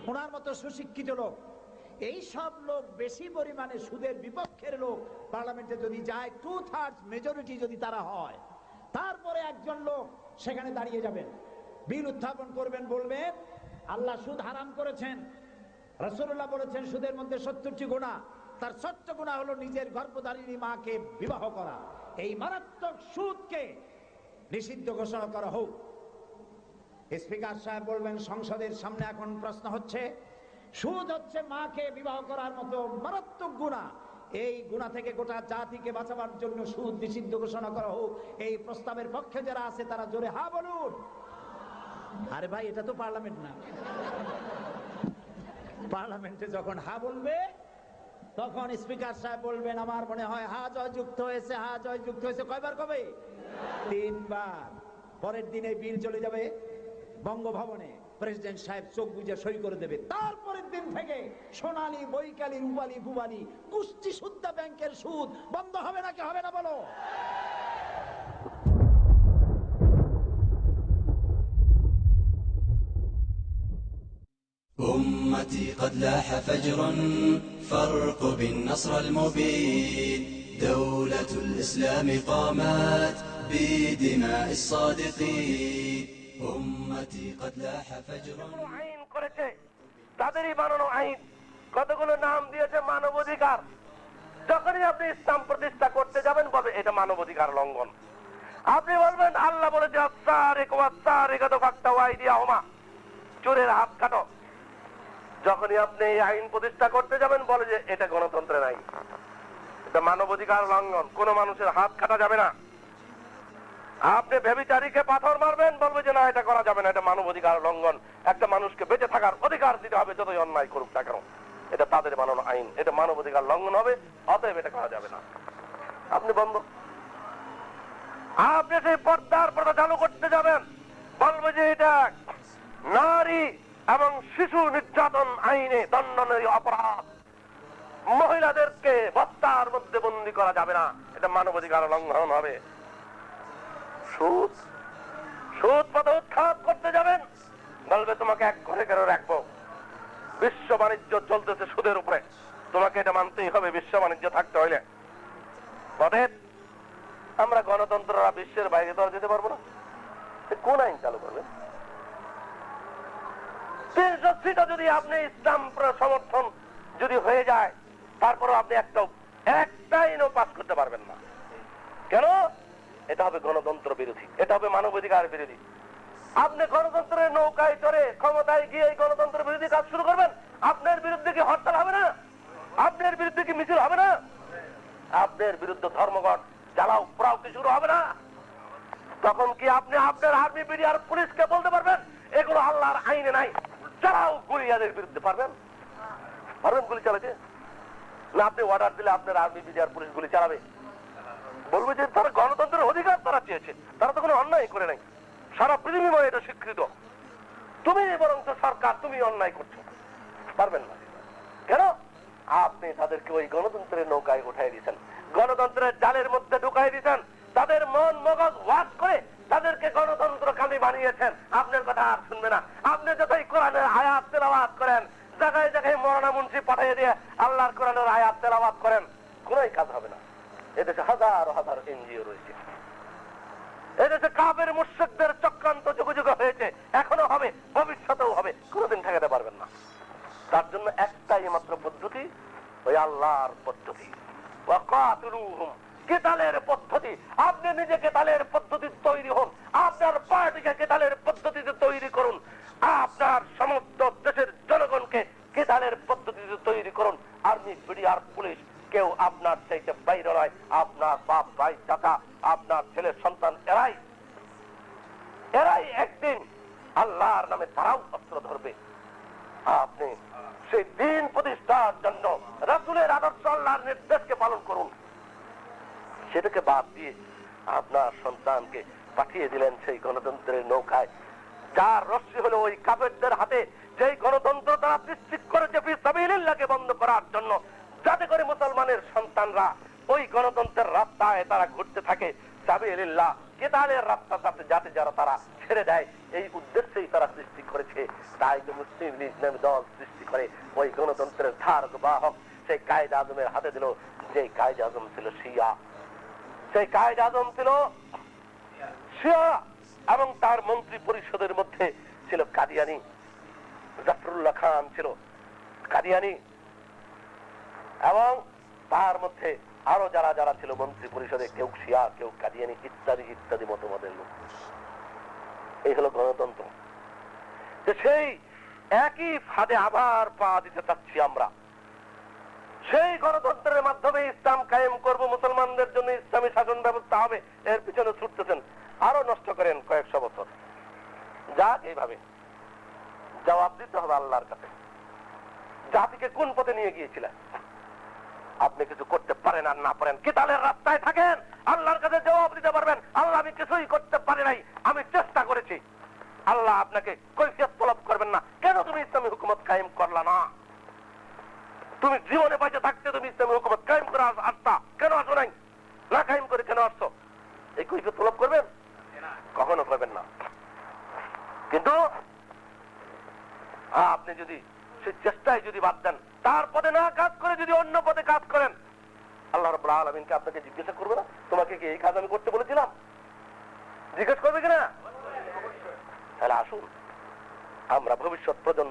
ওনার মতো সুশিক্ষিত লোক, এই সব লোক বেশি পরিমাণে সুদের বিপক্ষের লোক পার্লামেন্টে যদি যায়, 2/3 মেজরিটি যদি তারা হয়, তারপরে একজন লোক সেখানে দাঁড়িয়ে যাবেন, বিল উত্থাপন করবেন, বলবেন আল্লাহ সুদ হারাম করেছেন, রাসূলুল্লাহ বলেছেন সুদের মধ্যে 70টি গুনাহ, তার 70 গুনাহ হলো নিজের গর্ভধারিণী মাকে বিবাহ করা। এই মারাত্মক সুদকে নিষিদ্ধ ঘোষণা করা হোক। স্পিকার সাহেব বলবেন সংসদের সামনে এখন প্রশ্ন হচ্ছে, সুদ হচ্ছে মাকে বিবাহ করার মতো মারাত্মক গুনাহ, এই গুনাহ থেকে গোটা জাতিকে বাঁচাবার জন্য সুদ নিষিদ্ধ ঘোষণা করা হোক। এই প্রস্তাবের পক্ষে যারা আছে তারা জোরে হা বলুন। আরে ভাই, এটা তো পার্লামেন্ট না। পার্লামেন্টে যখন হা বলবে তখন স্পিকার সাহেব বলবেন আমার মনে হয় হা জয় যুক্ত হয়েছে, হা জয় যুক্ত হয়েছে। কয়বার কবে? 3 বার। পরের দিনে বিল চলে যাবে বঙ্গভবনে, প্রেসিডেন্ট সাহেব চোখ বুজে সই করে দেবে। তারপরের দিন থেকে সোনালী, বৈকালী, রূপালী, ভুবালী, কুষ্টি সুদ্ধা ব্যাংকের সুদ বন্ধ হবে নাকি হবে না বলো? أمتي قد لاح فجر فارقب النصر المبين دولة الإسلام قامت بدماء الصادقين أمتي قد لاح فجر আইন করেছে তাদেরই বানানো আইন, কতগুলো নাম দিয়েছে মানবাধিকার। যখনই আপনি ইসলাম প্রতিষ্ঠা করতে যাবেন বলবে এটা মানবাধিকার লঙ্ঘন। আপনি বলবেন আল্লাহ বলেছে চোরের হাত কাটো। যখনই আপনি এই আইন প্রতিষ্ঠা করতে যাবেন বলে যে এটা গণতন্ত্রের আইন, এটা মানবাধিকার লঙ্ঘন, কোন মানুষের হাত কাটা যাবে না। আপনি ব্যভিচারীকে পাথর মারবেন বলবে যে না এটা করা যাবে না, এটা মানবাধিকার লঙ্ঘন। একটা মানুষকে বেঁচে থাকার অধিকার দিতে হবে যতই অন্যায় করুক না কেন, এটা তাদের বানানো আইন, এটা মানবাধিকার লঙ্ঘন হবে, অতএব এটা করা যাবে না। আপনি বন্ধ, আপনি সেই পর্দার প্রথা চালু করতে যাবেন বলবে যে এটা নারী এবং শিশু নির্যাতন আইনে দণ্ডনীয় অপরাধ, মহিলাদেরকে বস্তার মধ্যে বন্দী করা যাবে না, এটা মানবাধিকার লঙ্ঘন হবে। সুদ সুদ পথে উৎখাত করতে যাবেন বলবে তোমাকে এক ঘরে কেন রাখবো, বিশ্ব বাণিজ্য চলতেছে সুদের উপরে, তোমাকে এটা মানতেই হবে বিশ্ব বাণিজ্য থাকতে হইলে। অতএব আমরা গণতন্ত্ররা বিশ্বের বাইরে তো যেতে পারবো না। কোন আইন চালু করবেন? 300 সিটও যদি আপনি ইসলাম সমর্থন যদি হয়ে যায়, তারপরও আপনি একটা আইনও পাস করতে পারবেন না। কেন? এটা হবে গণতন্ত্র বিরোধী, এটা হবে মানবাধিকার বিরোধী। আপনি গণতন্ত্রের নৌকায় চড়ে ক্ষমতায় গিয়ে এই গণতন্ত্র বিরোধী কাজ শুরু করবেন, আপনার বিরুদ্ধে কি হরতাল হবে না? আপনার বিরুদ্ধে কি মিছিল হবে না? আপনার বিরুদ্ধে ধর্মঘট জ্বালাও পোড়াও কি শুরু হবে না? তখন কি আপনি আপনার আর্মি, বিডিআর, পুলিশকে বলতে পারবেন এগুলো আল্লাহর আইনে নাই, জ্বালাও গুলিয়াদের বিরুদ্ধে? পারবেন? গুলি চালাতে? না আপনি অর্ডার দিলে আপনার আর্মি, বিডিআর, পুলিশ গুলি চালাবে? বলবে যে তারা গণতন্ত্রের অধিকার তারা চেয়েছে, তারা তো কোনো অন্যায় করে নাই, সারা পৃথিবীময় এটা স্বীকৃত, তুমি বরং সরকার তুমি অন্যায় করছো। পারবেন না। কেন? আপনি তাদেরকে ওই গণতন্ত্রের নৌকায় উঠাই দিয়েছেন, গণতন্ত্রের জালের মধ্যে ঢুকাই দিয়েছেন, তাদের মন মগজ ওয়াশ করে তাদেরকে গণতন্ত্রকামী বানিয়েছেন। আপনার কথা আর শুনবে না। আপনি যতই কোরআনের আয়াত তেলাওয়াত করেন, জায়গায় জায়গায় মৌলানা মুন্সি পাঠিয়ে দিয়ে আল্লাহর কোরআনের আয়াত তেলাওয়াত করেন, কোনোই কাজ হবে না। এদেশে হাজার হাজার এনজিও রয়েছে, এদেশে কাফের মুশরিকদের চক্রান্ত যুগে যুগে হয়েছে, এখনো হবে, ভবিষ্যতেও হবে, কোনোদিন ঠেকাতে পারবেন না। তার জন্য একটাই মাত্র পদ্ধতি, ওই আল্লাহর পদ্ধতি, ওয়াকাতুলুহুম, কেতালের পদ্ধতি। আপনি নিজে কেতালের পদ্ধতি তৈরি হন, আপনার পার্টিকে কেতালের পদ্ধতিতে তৈরি করুন, আপনার সমস্ত দেশের জনগণকে কেতালের পদ্ধতিতে তৈরি করুন। আর্মি, বিডিআর, পুলিশ কেউ আপনার চাইতে বাইরে নয়, আপনার বাপ, ভাই, চাচা, আপনার ছেলের সন্তান, এরাই একদিন আল্লাহর নামে তারাও অস্ত্র ধরবে। আপনি সেই দিন প্রতিষ্ঠার জন্য রাসূলের আদর্শ, আল্লাহর নির্দেশকে পালন করুন। সেটাকে বাদ দিয়ে আপনার সন্তানকে পাঠিয়ে দিলেন সেই গণতন্ত্রের নৌকায়, যার রশ্মি হলো ওই কাফেরদের হাতে, যেই গণতন্ত্র তারা নিশ্চিত করেছে ফি সাবিলিল্লাহকে বন্ধ করার জন্য, যাতে করে মুসলমানের সন্তানরা ওই গণতন্ত্রের রাস্তায় তারা ঘুরতে থাকে, সাবিলিল্লাহ কেতালের রাস্তা যাতে যারা তারা ছেড়ে দেয়, এই উদ্দেশ্যেই তারা সৃষ্টি করেছে। তাই ইসলামী দল সৃষ্টি করে ওই গণতন্ত্রের ধারক বাহক সেই কায়েদ আজমের হাতে দিল, যে কায়েদ আজম ছিল শিয়া। সেই কায়েদ আজম ছিল শিয়া এবং তার মন্ত্রী পরিষদের মধ্যে ছিল কাদিয়ানি। জাফরুল্লাহ খান ছিল কাদিয়ানি এবং তার মধ্যে আরো যারা যারা ছিল মন্ত্রী পরিষদে, কেউ শিয়া, কেউ কাদিয়ানি, ইত্যাদি ইত্যাদি মতবাদের লোক। এই হলো গণতন্ত্র। যে সেই একই ফাঁদে আবার পা দিতে চাচ্ছি আমরা। সেই গণতন্ত্রের মাধ্যমে ইসলাম কায়েম করব, মুসলমানদের জন্য ইসলামী শাসন ব্যবস্থা হবে, এর পিছনে ছুটতেছেন। আরো নষ্ট করেন কয়েকশো বছর, যাক এইভাবে জবাব দিতে হবে আল্লাহর কাছে। জাতিকে কোন পথে নিয়ে গিয়েছিলেন? আপনি কিছু করতে পারেন আর না পারেন, কিতালের রাস্তায় থাকেন, আল্লাহর কাছে জবাব দিতে পারবেন, আল্লাহ আমি কিছুই করতে পারি নাই, আমি চেষ্টা করেছি। আল্লাহ আপনাকে কৈফিয়ত তলব করবেন না, কেন তুমি ইসলামী হুকুমত কায়েম করলা না? তুমি জীবনে বেঁচে থাকতে তুমি ইসলামী হুকুমত কায়েম করে আসতা, কেন আসো নাই? না কায়েম করে কেন আসছো? এই কৈফিয়ত তলব করবেন? কখনো করবেন না। কিন্তু আপনি যদি সেই চেষ্টায় যদি বাদ দেন, তার পদে না কাজ করে যদি অন্য পদে কাজ করেন, আল্লাহ রাব্বুল আলামিনকে আপনাকে জিজ্ঞাসা করবে না তোমাকে কি এই কাজ আমি করতে বলেছিলাম? জিজ্ঞেস করবে কিনা? তাহলে আসুন আমরা ভবিষ্যৎ প্রজন্ম